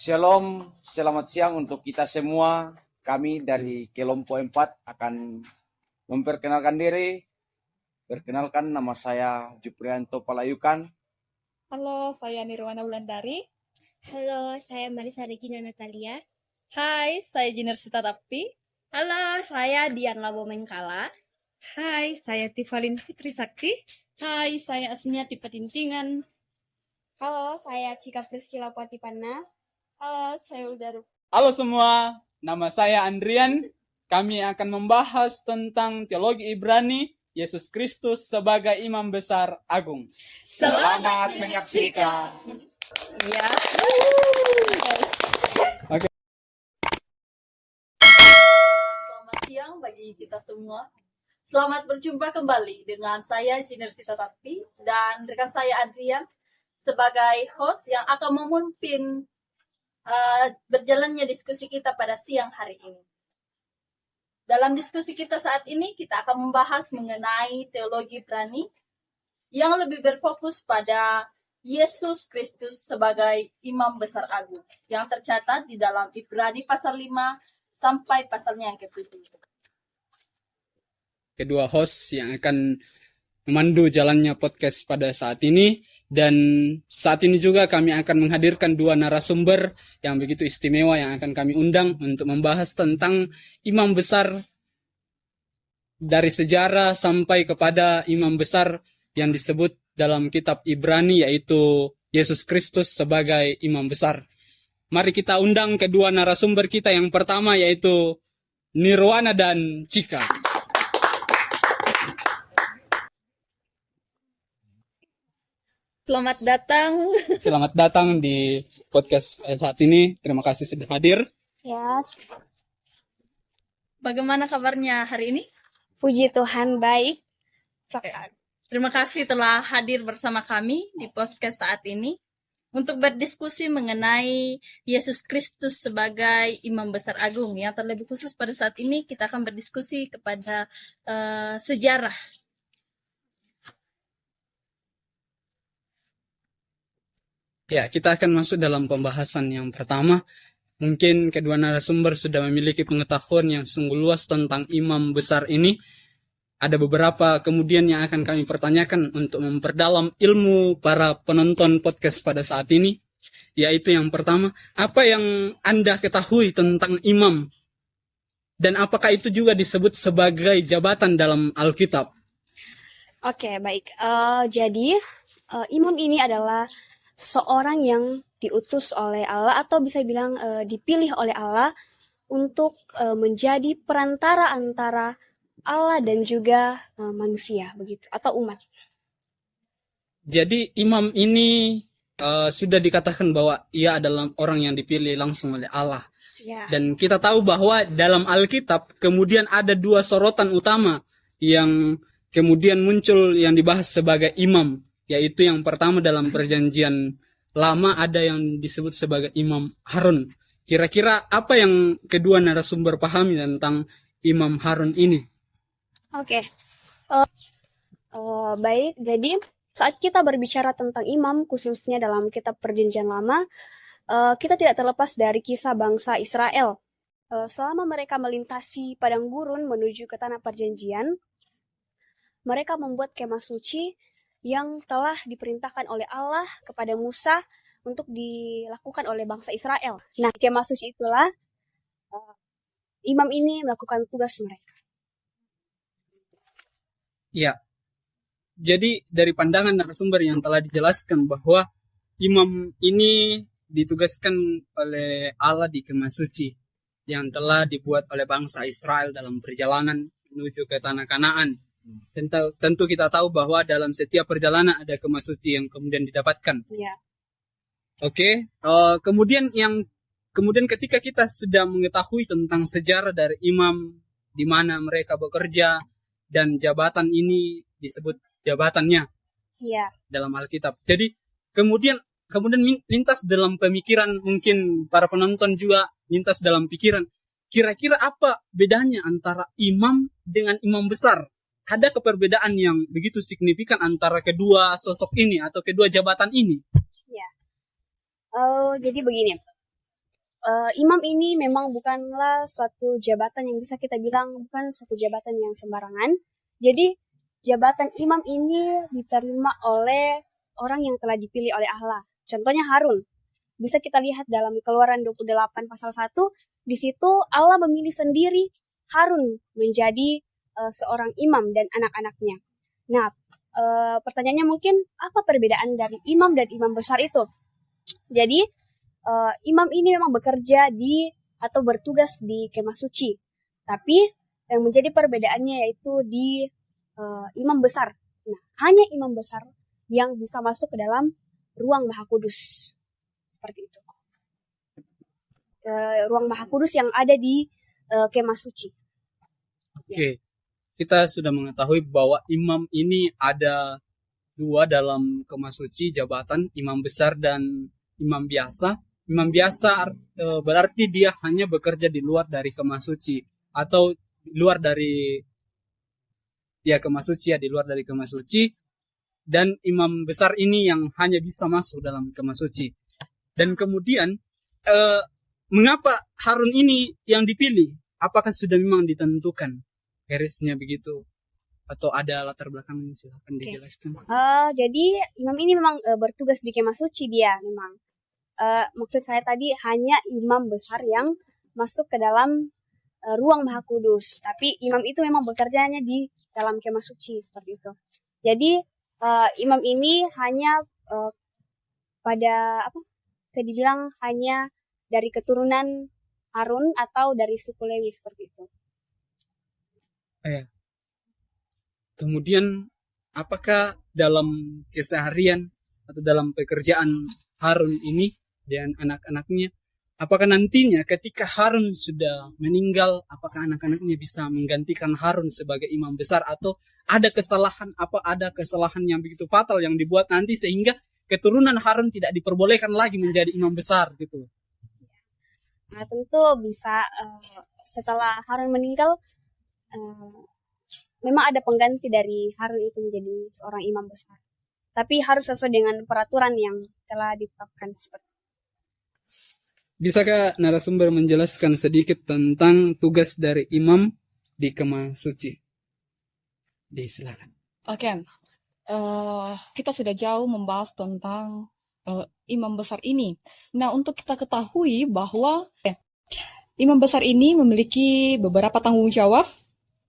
Shalom, selamat siang untuk kita semua. Kami dari kelompok 4 akan memperkenalkan diri. Perkenalkan, nama saya Juprianto Palayukan. Halo, saya Nirwana Wulandari. Halo, saya Marisa Regina Natalia. Hai, saya Jinersita Tapi. Halo, saya Dian Labo Mengkala. Hai, saya Tifalin Fitri Sakti. Hai, saya Asmiati Petintingan. Halo, saya Cika Priskila Potipana. Halo, saya Udaru. Halo semua, nama saya Andrian. Kami akan membahas tentang teologi Ibrani, Yesus Kristus sebagai Imam Besar Agung. Selamat menyaksikan. Ya. Selamat siang bagi kita semua. Selamat berjumpa kembali dengan saya Jinersita Tapi dan rekan saya Adrian sebagai host yang akan memimpin berjalannya diskusi kita pada siang hari ini. Dalam diskusi kita saat ini, kita akan membahas mengenai teologi Ibrani yang lebih berfokus pada Yesus Kristus sebagai Imam Besar Agung yang tercatat di dalam Ibrani pasal 5 sampai pasalnya yang ke-7. Kedua host yang akan memandu jalannya podcast pada saat ini. Dan saat ini juga kami akan menghadirkan dua narasumber yang begitu istimewa yang akan kami undang untuk membahas tentang imam besar dari sejarah sampai kepada imam besar yang disebut dalam kitab Ibrani, yaitu Yesus Kristus sebagai imam besar. Mari kita undang kedua narasumber kita. Yang pertama yaitu Nirwana dan Cika. Selamat datang di podcast saat ini. Terima kasih sudah hadir. Ya, Bagaimana kabarnya hari ini? puji Tuhan baik. Terima kasih telah hadir bersama kami di podcast saat ini untuk berdiskusi mengenai Yesus Kristus sebagai Imam Besar Agung. Yang terlebih khusus pada saat ini kita akan berdiskusi kepada sejarah. Ya, kita akan masuk dalam pembahasan yang pertama. Mungkin kedua narasumber sudah memiliki pengetahuan yang sungguh luas tentang imam besar ini. Ada beberapa kemudian yang akan kami pertanyakan untuk memperdalam ilmu para penonton podcast pada saat ini. Yaitu yang pertama, apa yang Anda ketahui tentang imam? Dan apakah itu juga disebut sebagai jabatan dalam Alkitab? Oke, baik. Jadi, imam ini adalah seorang yang diutus oleh Allah atau bisa bilang dipilih oleh Allah untuk menjadi perantara antara Allah dan juga manusia begitu atau umat. Jadi imam ini sudah dikatakan bahwa ia adalah orang yang dipilih langsung oleh Allah. Ya. Dan kita tahu bahwa dalam Alkitab kemudian ada dua sorotan utama yang kemudian muncul yang dibahas sebagai imam. Yaitu yang pertama dalam perjanjian lama ada yang disebut sebagai Imam Harun. Kira-kira apa yang kedua narasumber pahami tentang Imam Harun ini? Oke. Baik, jadi saat kita berbicara tentang imam, khususnya dalam kitab perjanjian lama, kita tidak terlepas dari kisah bangsa Israel. Selama mereka melintasi padang gurun menuju ke tanah perjanjian, mereka membuat kemah suci yang telah diperintahkan oleh Allah kepada Musa untuk dilakukan oleh bangsa Israel. Nah, kemah suci itulah imam ini melakukan tugas mereka. Ya, jadi dari pandangan narasumber yang telah dijelaskan bahwa imam ini ditugaskan oleh Allah di kemah suci yang telah dibuat oleh bangsa Israel dalam perjalanan menuju ke tanah Kanaan. Tentu kita tahu bahwa dalam setiap perjalanan ada kemah suci yang kemudian didapatkan. Ya. Oke. Kemudian ketika kita sudah mengetahui tentang sejarah dari imam, di mana mereka bekerja dan jabatan ini disebut jabatannya dalam Alkitab. Jadi kemudian lintas dalam pemikiran, mungkin para penonton juga lintas dalam pikiran, kira-kira apa bedanya antara imam dengan imam besar? Ada perbedaan yang begitu signifikan antara kedua sosok ini atau kedua jabatan ini? Ya. Jadi begini. imam ini memang bukanlah suatu jabatan yang bisa kita bilang bukan suatu jabatan yang sembarangan. Jadi jabatan imam ini diterima oleh orang yang telah dipilih oleh Allah. Contohnya Harun. Bisa kita lihat dalam Keluaran 28 pasal 1, di situ Allah memilih sendiri Harun menjadi seorang imam dan anak-anaknya. Nah, pertanyaannya mungkin apa perbedaan dari imam dan imam besar itu? Jadi, imam ini memang bekerja atau bertugas di kemah suci. Tapi yang menjadi perbedaannya yaitu di imam besar. Nah, hanya imam besar yang bisa masuk ke dalam ruang Maha Kudus. Seperti itu. Ruang Maha Kudus yang ada di kemah suci. Oke. Kita sudah mengetahui bahwa imam ini ada dua dalam kemah suci jabatan, imam besar dan imam biasa. Imam biasa berarti dia hanya bekerja di luar dari kemah suci atau di luar dari kemah suci di luar dari kemah suci. Dan imam besar ini yang hanya bisa masuk dalam kemah suci. Dan kemudian mengapa Harun ini yang dipilih? Apakah sudah memang ditentukan garisnya begitu? Atau ada latar belakangnya? Silahkan dijelaskan. Jadi imam ini memang bertugas di kemah suci dia memang. Maksud saya tadi hanya imam besar yang masuk ke dalam ruang Maha Kudus. Tapi imam itu memang bekerjanya di dalam kemah suci seperti itu. Jadi imam ini hanya saya dibilang hanya dari keturunan Harun atau dari suku Lewi seperti itu. Kemudian apakah dalam keseharian atau dalam pekerjaan Harun ini dan anak-anaknya, apakah nantinya ketika Harun sudah meninggal, apakah anak-anaknya bisa menggantikan Harun sebagai imam besar atau ada kesalahan yang begitu fatal yang dibuat nanti sehingga keturunan Harun tidak diperbolehkan lagi menjadi imam besar gitu? Nah, tentu bisa setelah Harun meninggal memang ada pengganti dari Harun itu menjadi seorang imam besar. Tapi harus sesuai dengan peraturan yang telah ditetapkan seperti. Bisakah narasumber menjelaskan sedikit tentang tugas dari imam di kemah suci? Silakan. Oke. Kita sudah jauh membahas tentang imam besar ini. Nah, untuk kita ketahui bahwa imam besar ini memiliki beberapa tanggung jawab,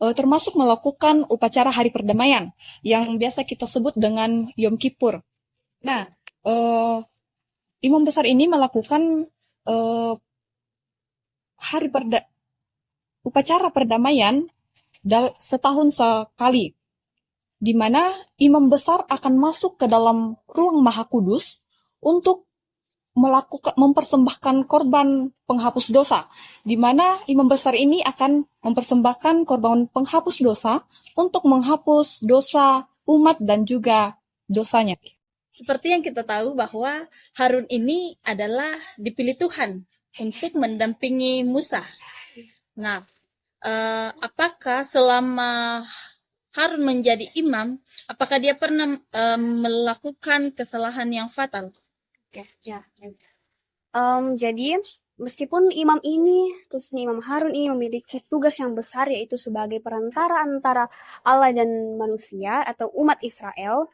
termasuk melakukan upacara hari perdamaian yang biasa kita sebut dengan Yom Kippur. Nah, imam besar ini melakukan upacara perdamaian setahun sekali, di mana imam besar akan masuk ke dalam ruang Maha Kudus untuk mempersembahkan korban penghapus dosa, di mana imam besar ini akan mempersembahkan korban penghapus dosa untuk menghapus dosa umat dan juga dosanya. Seperti yang kita tahu bahwa Harun ini adalah dipilih Tuhan untuk mendampingi Musa. Nah, apakah selama Harun menjadi imam, apakah dia pernah melakukan kesalahan yang fatal? Oke, ya. Jadi meskipun imam ini, khususnya Imam Harun ini memiliki tugas yang besar yaitu sebagai perantara antara Allah dan manusia atau umat Israel,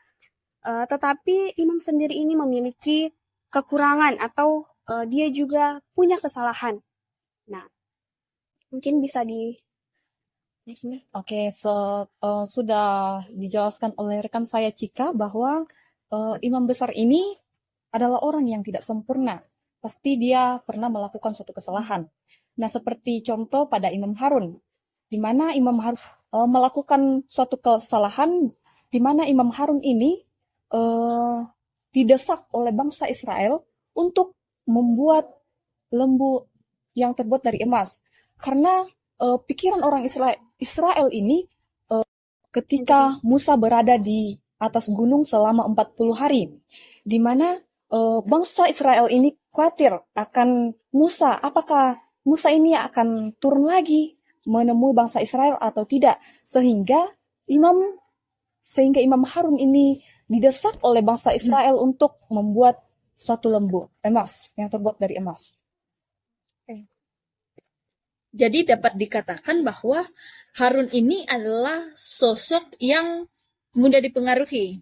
tetapi imam sendiri ini memiliki kekurangan atau dia juga punya kesalahan. Nah, mungkin bisa Oke, sudah dijelaskan oleh rekan saya Cika bahwa imam besar ini adalah orang yang tidak sempurna. Pasti dia pernah melakukan suatu kesalahan. Nah, seperti contoh pada Imam Harun, di mana Imam Harun melakukan suatu kesalahan, di mana Imam Harun ini didesak oleh bangsa Israel untuk membuat lembu yang terbuat dari emas. Karena pikiran orang Israel ini ketika Musa berada di atas gunung selama 40 hari, di mana bangsa Israel ini khawatir akan Musa, apakah Musa ini akan turun lagi menemui bangsa Israel atau tidak, sehingga Imam Harun ini didesak oleh bangsa Israel untuk membuat suatu lembu emas yang terbuat dari emas. Jadi dapat dikatakan bahwa Harun ini adalah sosok yang mudah dipengaruhi.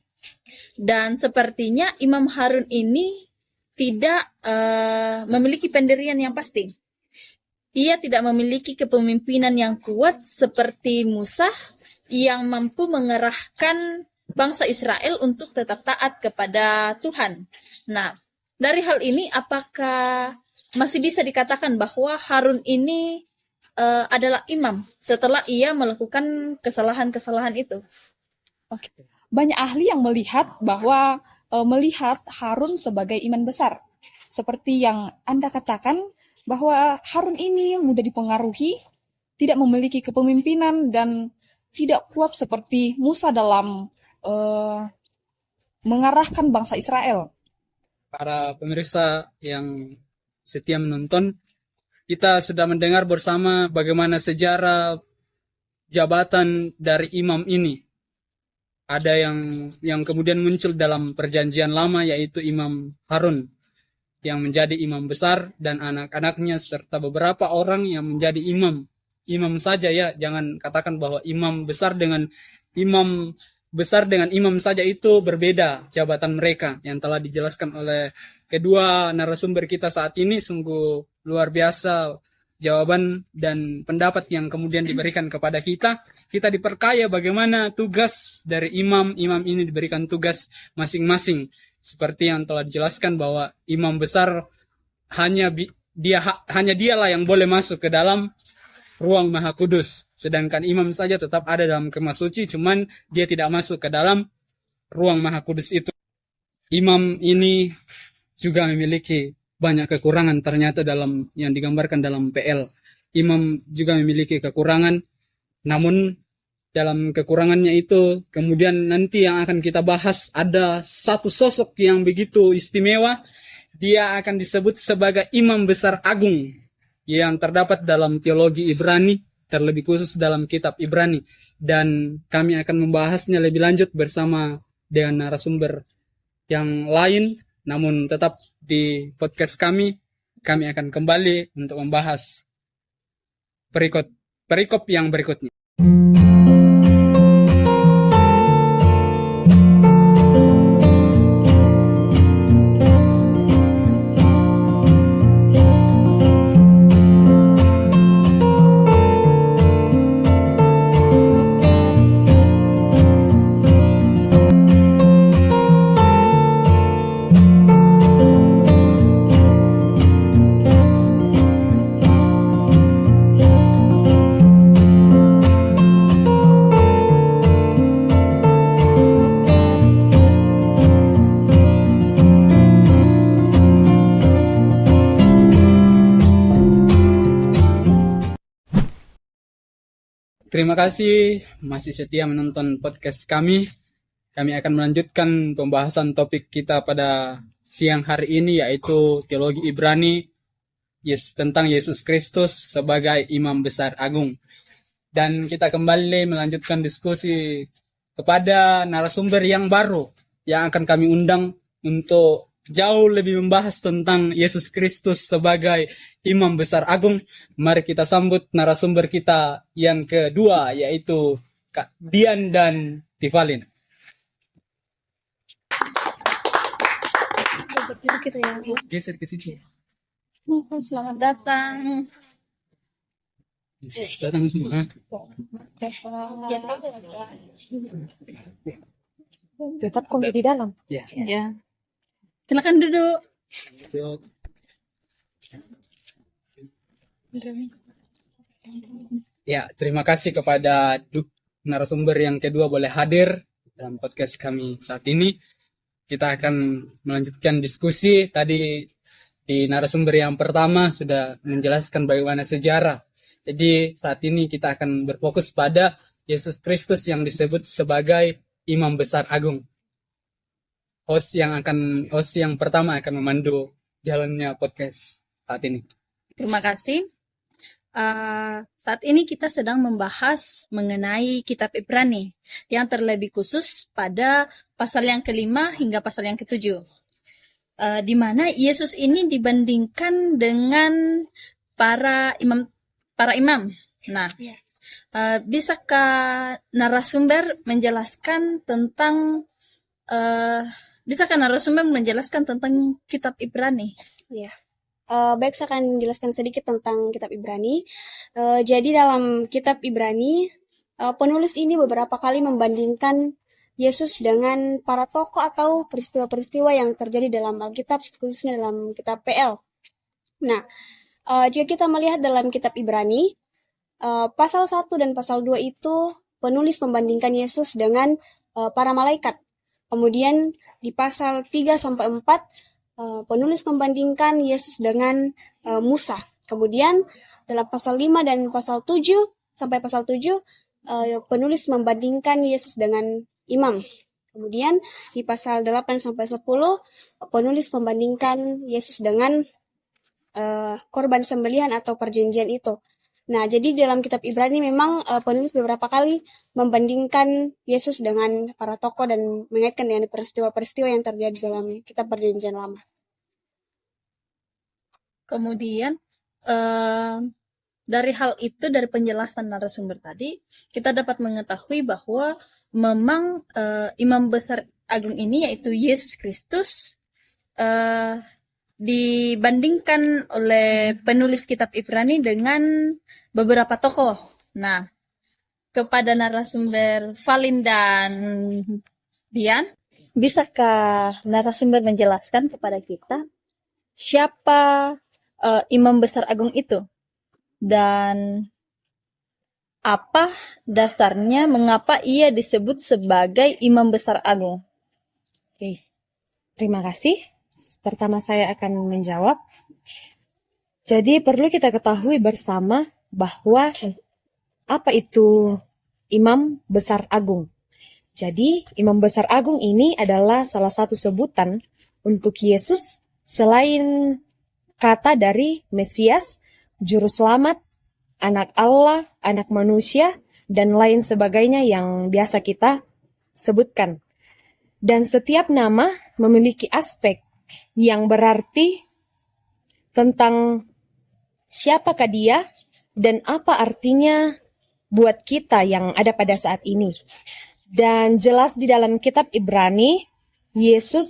Dan sepertinya Imam Harun ini tidak memiliki pendirian yang pasti. Ia tidak memiliki kepemimpinan yang kuat seperti Musa yang mampu mengerahkan bangsa Israel untuk tetap taat kepada Tuhan. Nah, dari hal ini apakah masih bisa dikatakan bahwa Harun ini adalah imam setelah ia melakukan kesalahan-kesalahan itu? Oke. Banyak ahli yang melihat bahwa melihat Harun sebagai imam besar. Seperti yang Anda katakan, bahwa Harun ini mudah dipengaruhi, tidak memiliki kepemimpinan, dan tidak kuat seperti Musa dalam mengarahkan bangsa Israel. Para pemirsa yang setia menonton, kita sudah mendengar bersama bagaimana sejarah jabatan dari imam ini. Ada yang kemudian muncul dalam perjanjian lama, yaitu Imam Harun yang menjadi imam besar dan anak-anaknya serta beberapa orang yang menjadi imam. Imam saja ya, jangan katakan bahwa imam besar dengan imam saja itu berbeda jabatan mereka, yang telah dijelaskan oleh kedua narasumber kita saat ini. Sungguh luar biasa jawaban dan pendapat yang kemudian diberikan kepada kita. Kita diperkaya bagaimana tugas dari imam ini diberikan tugas masing-masing. Seperti yang telah dijelaskan bahwa imam besar hanya dialah yang boleh masuk ke dalam ruang Maha Kudus. Sedangkan imam saja tetap ada dalam kemah suci, cuman dia tidak masuk ke dalam ruang Maha Kudus itu. Imam ini juga memiliki banyak kekurangan ternyata dalam yang digambarkan dalam PL. Imam juga memiliki kekurangan, namun dalam kekurangannya itu kemudian nanti yang akan kita bahas ada satu sosok yang begitu istimewa. Dia akan disebut sebagai imam besar agung yang terdapat dalam teologi Ibrani, terlebih khusus dalam kitab Ibrani. Dan kami akan membahasnya lebih lanjut bersama dengan narasumber yang lain. Namun tetap di podcast kami akan kembali untuk membahas perikop yang berikutnya. Terima kasih masih setia menonton podcast kami. Kami akan melanjutkan pembahasan topik kita pada siang hari ini, yaitu teologi Ibrani tentang Yesus Kristus sebagai imam besar agung. Dan kita kembali melanjutkan diskusi kepada narasumber yang baru yang akan kami undang untuk jauh lebih membahas tentang Yesus Kristus sebagai imam besar agung. Mari kita sambut narasumber kita yang kedua, yaitu Kak Dian dan Tivalin. Geser ke situ. Selamat datang. Datang semua. Tetap kami di dalam. Ya. Ya. Silakan duduk. Ya, terima kasih kepada narasumber yang kedua boleh hadir dalam podcast kami saat ini. Kita akan melanjutkan diskusi. Tadi di narasumber yang pertama sudah menjelaskan bagaimana sejarah. Jadi saat ini kita akan berfokus pada Yesus Kristus yang disebut sebagai imam besar agung. Host yang pertama akan memandu jalannya podcast saat ini. Terima kasih. Saat ini kita sedang membahas mengenai kitab Ibrani yang terlebih khusus pada pasal yang ke-5 hingga pasal yang ke-7. Di mana Yesus ini dibandingkan dengan para imam para imam. Nah, Iya. bisakah narasumber menjelaskan tentang kitab Ibrani? Iya. Baik, saya akan menjelaskan sedikit tentang kitab Ibrani. Jadi dalam kitab Ibrani, penulis ini beberapa kali membandingkan Yesus dengan para tokoh atau peristiwa-peristiwa yang terjadi dalam Alkitab, khususnya dalam kitab PL. Nah, jika kita melihat dalam kitab Ibrani, pasal 1 dan pasal 2 itu penulis membandingkan Yesus dengan para malaikat. Kemudian di pasal 3 sampai 4 penulis membandingkan Yesus dengan Musa. Kemudian dalam pasal 5 dan pasal 7 sampai pasal 7 penulis membandingkan Yesus dengan imam. Kemudian di pasal 8 sampai 10 penulis membandingkan Yesus dengan korban sembelihan atau perjanjian itu. Nah, jadi dalam kitab Ibrani memang penulis beberapa kali membandingkan Yesus dengan para tokoh dan mengaitkan dengan peristiwa-peristiwa yang terjadi dalam kitab Perjanjian Lama. Kemudian dari hal itu, dari penjelasan narasumber tadi, kita dapat mengetahui bahwa memang imam besar agung ini yaitu Yesus Kristus dibandingkan oleh penulis kitab Ibrani dengan beberapa tokoh. Nah, kepada narasumber Valin dan Dian, bisakah narasumber menjelaskan kepada kita siapa imam besar agung itu dan apa dasarnya mengapa ia disebut sebagai imam besar agung? Oke, terima kasih. Pertama saya akan menjawab. Jadi perlu kita ketahui bersama bahwa apa itu imam besar agung. Jadi imam besar agung ini adalah salah satu sebutan untuk Yesus selain kata dari Mesias, Juru Selamat, Anak Allah, Anak Manusia, dan lain sebagainya yang biasa kita sebutkan. Dan setiap nama memiliki aspek yang berarti tentang siapakah dia dan apa artinya buat kita yang ada pada saat ini. Dan jelas di dalam kitab Ibrani, Yesus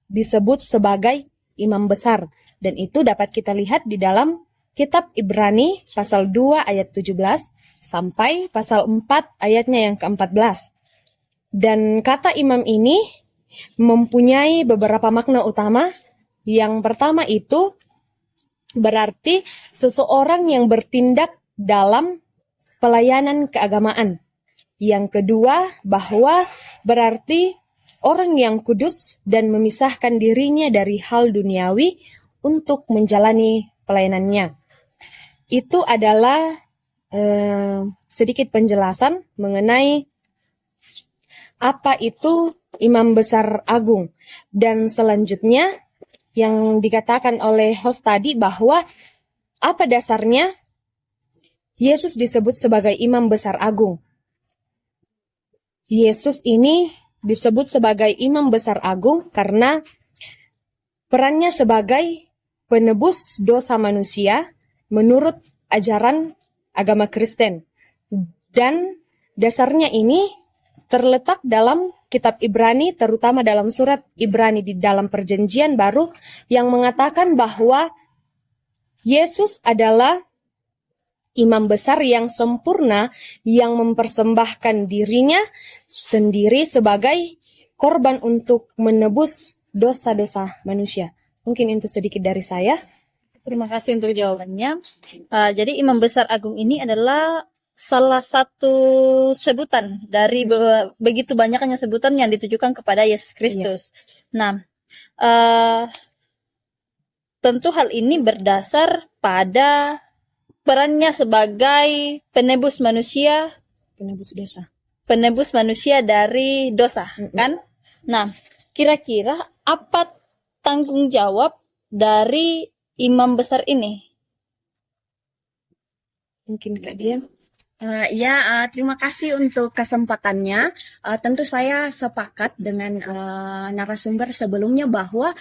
disebut sebagai imam besar. Dan itu dapat kita lihat di dalam kitab Ibrani pasal 2 ayat 17 sampai pasal 4 ayatnya yang ke-14. Dan kata imam ini mempunyai beberapa makna utama. Yang pertama itu berarti seseorang yang bertindak dalam pelayanan keagamaan. Yang kedua, bahwa berarti orang yang kudus dan memisahkan dirinya dari hal duniawi untuk menjalani pelayanannya. Itu adalah sedikit penjelasan mengenai apa itu imam besar agung. Dan selanjutnya yang dikatakan oleh host tadi bahwa apa dasarnya Yesus disebut sebagai imam besar agung. Yesus ini disebut sebagai imam besar agung karena perannya sebagai penebus dosa manusia menurut ajaran agama Kristen. Dan dasarnya ini terletak dalam kitab Ibrani, terutama dalam surat Ibrani di dalam perjanjian baru yang mengatakan bahwa Yesus adalah imam besar yang sempurna yang mempersembahkan dirinya sendiri sebagai korban untuk menebus dosa-dosa manusia. Mungkin itu sedikit dari saya. Terima kasih untuk jawabannya. Jadi imam besar agung ini adalah salah satu sebutan dari begitu banyaknya sebutan yang ditujukan kepada Yesus Kristus. Nah, tentu hal ini berdasar pada perannya sebagai penebus manusia, penebus manusia dari dosa, kan? Nah, kira-kira apa tanggung jawab dari imam besar ini? Mungkin Kak Dian. Terima kasih untuk kesempatannya. Tentu saya sepakat dengan narasumber sebelumnya bahwa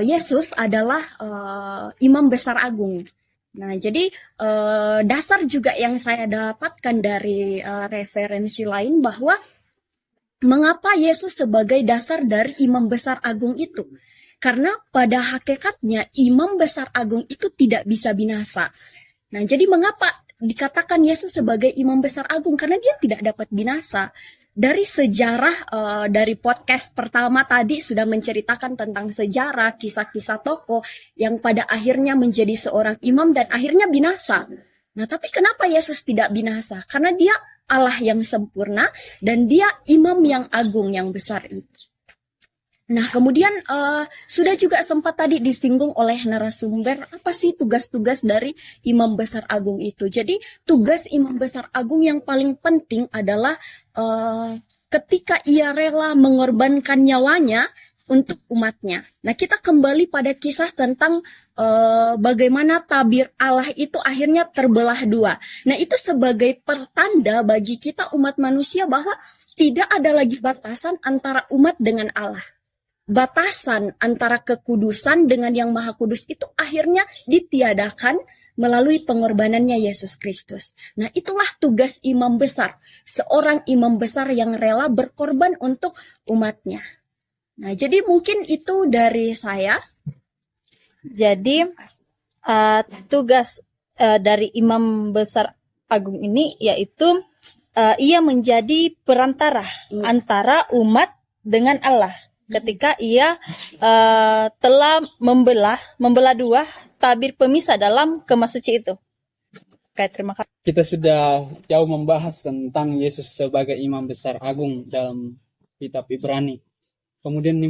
Yesus adalah imam besar agung. Nah, jadi dasar juga yang saya dapatkan dari referensi lain bahwa mengapa Yesus sebagai dasar dari imam besar agung itu? Karena pada hakikatnya imam besar agung itu tidak bisa binasa. Nah, jadi mengapa dikatakan Yesus sebagai imam besar agung? Karena dia tidak dapat binasa. Dari sejarah, dari podcast pertama tadi sudah menceritakan tentang sejarah, kisah-kisah tokoh yang pada akhirnya menjadi seorang imam dan akhirnya binasa. Nah, tapi kenapa Yesus tidak binasa? Karena dia Allah yang sempurna dan dia imam yang agung, yang besar itu. Nah, kemudian sudah juga sempat tadi disinggung oleh narasumber, apa sih tugas-tugas dari imam besar agung itu? Jadi, tugas imam besar agung yang paling penting adalah ketika ia rela mengorbankan nyawanya untuk umatnya. Nah, kita kembali pada kisah tentang bagaimana tabir Allah itu akhirnya terbelah dua. Nah, itu sebagai pertanda bagi kita umat manusia bahwa tidak ada lagi batasan antara umat dengan Allah. Batasan antara kekudusan dengan yang maha kudus itu akhirnya ditiadakan melalui pengorbanannya Yesus Kristus. Nah, itulah tugas imam besar. Seorang imam besar yang rela berkorban untuk umatnya. Nah, jadi mungkin itu dari saya. Jadi tugas dari imam besar agung ini yaitu ia menjadi perantara antara umat dengan Allah. Ketika ia telah membelah dua tabir pemisah dalam kemah suci itu. Oke, terima kasih. Kita sudah jauh membahas tentang Yesus sebagai imam besar agung dalam kitab Ibrani. Kemudian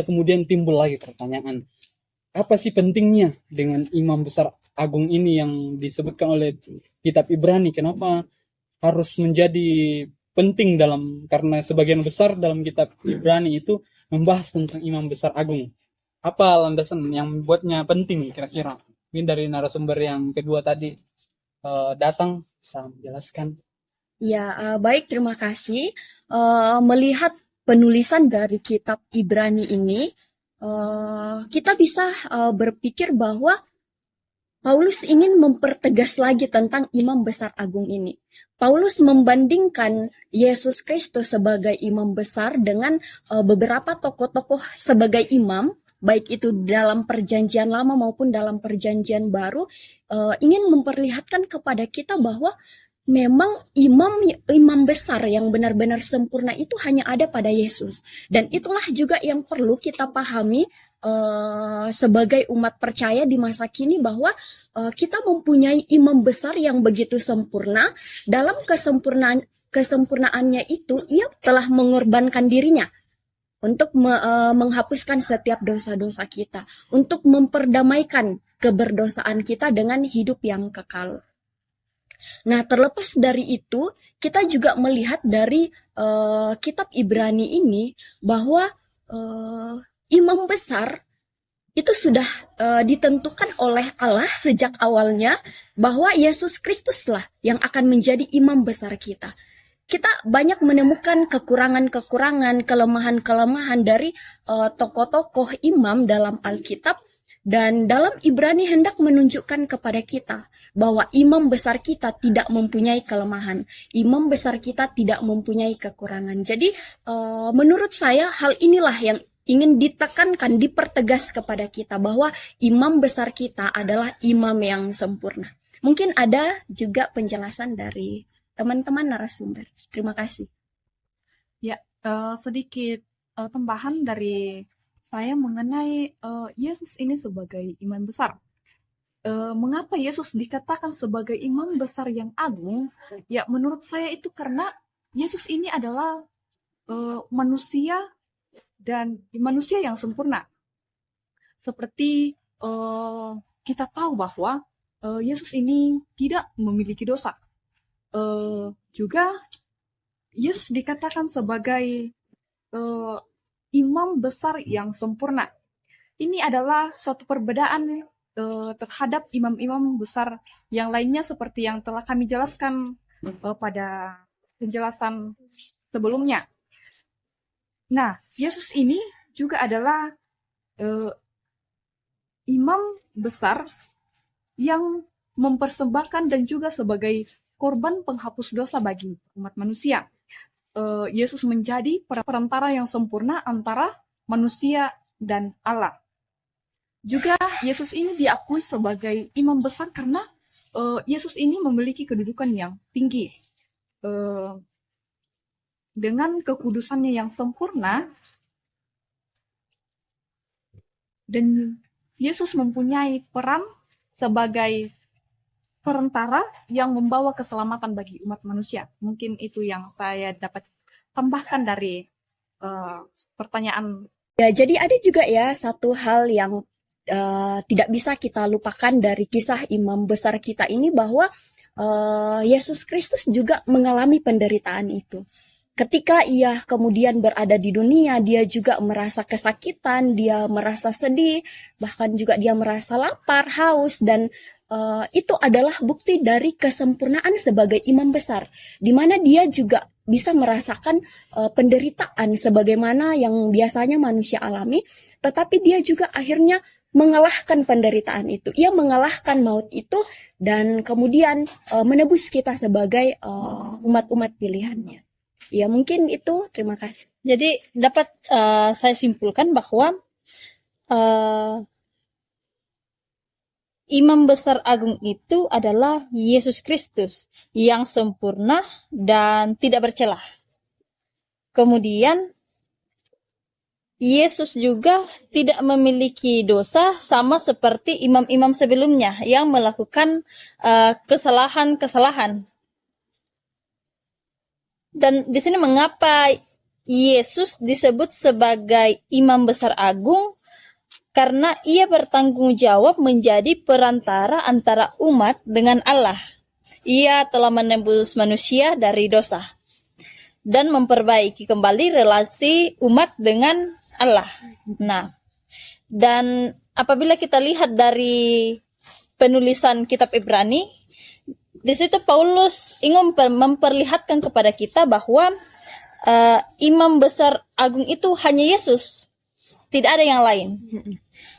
kemudian timbul lagi pertanyaan, apa sih pentingnya dengan imam besar agung ini yang disebutkan oleh kitab Ibrani? Kenapa harus menjadi penting karena sebagian besar dalam kitab Ibrani itu membahas tentang imam besar agung. Apa landasan yang membuatnya penting kira-kira? Mungkin dari narasumber yang kedua tadi datang bisa menjelaskan. Ya, baik, terima kasih. Melihat penulisan dari kitab Ibrani ini, kita bisa berpikir bahwa Paulus ingin mempertegas lagi tentang imam besar agung ini. Paulus membandingkan Yesus Kristus sebagai imam besar dengan beberapa tokoh-tokoh sebagai imam, baik itu dalam perjanjian lama maupun dalam perjanjian baru, ingin memperlihatkan kepada kita bahwa memang imam besar yang benar-benar sempurna itu hanya ada pada Yesus. Dan itulah juga yang perlu kita pahami sebagai umat percaya di masa kini bahwa kita mempunyai imam besar yang begitu sempurna. Dalam kesempurnaannya itu ia telah mengorbankan dirinya untuk menghapuskan setiap dosa-dosa kita, untuk memperdamaikan keberdosaan kita dengan hidup yang kekal. Nah, terlepas dari itu, kita juga melihat dari kitab Ibrani ini bahwa imam besar itu sudah ditentukan oleh Allah sejak awalnya bahwa Yesus Kristuslah yang akan menjadi imam besar kita. Kita banyak menemukan kekurangan-kekurangan, kelemahan-kelemahan dari tokoh-tokoh imam dalam Alkitab. Dan dalam Ibrani hendak menunjukkan kepada kita bahwa imam besar kita tidak mempunyai kelemahan. Imam besar kita tidak mempunyai kekurangan. Jadi menurut saya hal inilah yang ingin ditekankan, dipertegas kepada kita bahwa imam besar kita adalah imam yang sempurna. Mungkin ada juga penjelasan dari teman-teman narasumber. Terima kasih. Ya, sedikit tambahan dari saya mengenai Yesus ini sebagai imam besar. Mengapa Yesus dikatakan sebagai imam besar yang agung? Ya, menurut saya itu karena Yesus ini adalah manusia dan manusia yang sempurna. Seperti kita tahu bahwa Yesus ini tidak memiliki dosa. Juga Yesus dikatakan sebagai imam besar yang sempurna. Ini adalah suatu perbedaan terhadap imam-imam besar yang lainnya seperti yang telah kami jelaskan pada penjelasan sebelumnya. Nah, Yesus ini juga adalah imam besar yang mempersembahkan dan juga sebagai korban penghapus dosa bagi umat manusia. Yesus menjadi perantara yang sempurna antara manusia dan Allah. Juga Yesus ini diakui sebagai imam besar karena Yesus ini memiliki kedudukan yang tinggi. Dengan kekudusannya yang sempurna, dan Yesus mempunyai peran sebagai perantara yang membawa keselamatan bagi umat manusia. Mungkin itu yang saya dapat tambahkan dari pertanyaan. Ya, jadi ada juga ya satu hal yang tidak bisa kita lupakan dari kisah imam besar kita ini, bahwa Yesus Kristus juga mengalami penderitaan itu. Ketika ia kemudian berada di dunia, dia juga merasa kesakitan, dia merasa sedih, bahkan juga dia merasa lapar, haus, dan itu adalah bukti dari kesempurnaan sebagai imam besar, di mana dia juga bisa merasakan penderitaan sebagaimana yang biasanya manusia alami, tetapi dia juga akhirnya mengalahkan penderitaan itu. Ia mengalahkan maut itu dan kemudian menebus kita sebagai umat-umat pilihannya. Ya, mungkin itu. Terima kasih. Jadi dapat saya simpulkan bahwa imam besar agung itu adalah Yesus Kristus yang sempurna dan tidak bercelah. Kemudian Yesus juga tidak memiliki dosa sama seperti imam-imam sebelumnya yang melakukan kesalahan-kesalahan. Dan di sini mengapa Yesus disebut sebagai imam besar agung? Karena ia bertanggung jawab menjadi perantara antara umat dengan Allah. Ia telah menebus manusia dari dosa dan memperbaiki kembali relasi umat dengan Allah. Nah, dan apabila kita lihat dari penulisan kitab Ibrani, di situ Paulus ingin memperlihatkan kepada kita bahwa imam besar agung itu hanya Yesus, tidak ada yang lain.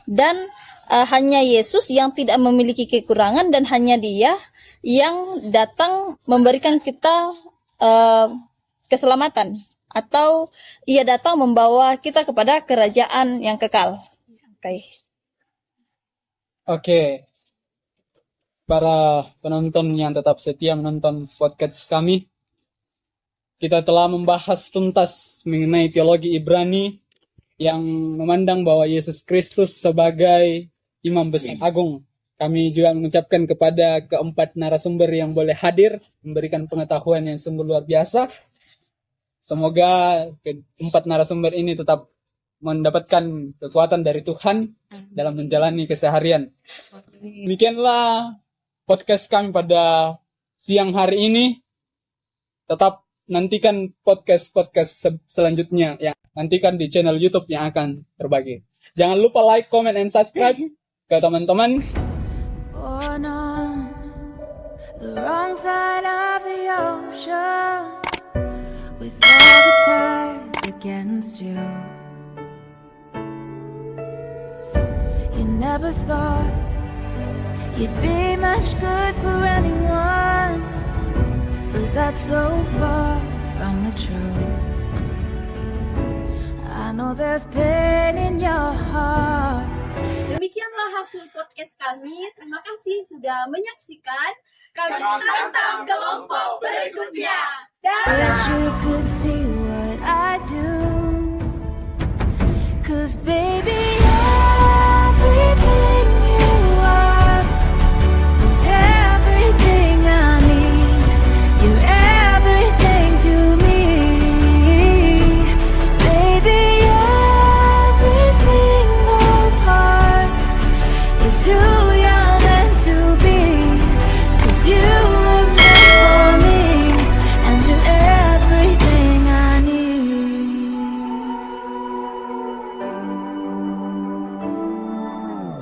Dan hanya Yesus yang tidak memiliki kekurangan, dan hanya Dia yang datang memberikan kita keselamatan, atau Ia datang membawa kita kepada kerajaan yang kekal. Oke. Para penonton yang tetap setia menonton podcast kami, kita telah membahas tuntas mengenai teologi Ibrani yang memandang bahwa Yesus Kristus sebagai imam besar agung. Kami juga mengucapkan kepada keempat narasumber yang boleh hadir, memberikan pengetahuan yang sungguh luar biasa. Semoga keempat narasumber ini tetap mendapatkan kekuatan dari Tuhan dalam menjalani keseharian. Demikianlah podcast kami pada siang hari ini. Tetap nantikan podcast-podcast selanjutnya. Ya, nantikan di channel YouTube yang akan terbagi. Jangan lupa like, comment, and subscribe ke teman-teman. Born on the wrong side of the ocean, with all the tides against you. You never thought you'd be much good for anyone, but that's so far from the truth. I know there's pain in your heart. Demikianlah hasil podcast kami. Terima kasih sudah menyaksikan. Kami tantang kelompok berikutnya. Wish you could see what I do, 'cause baby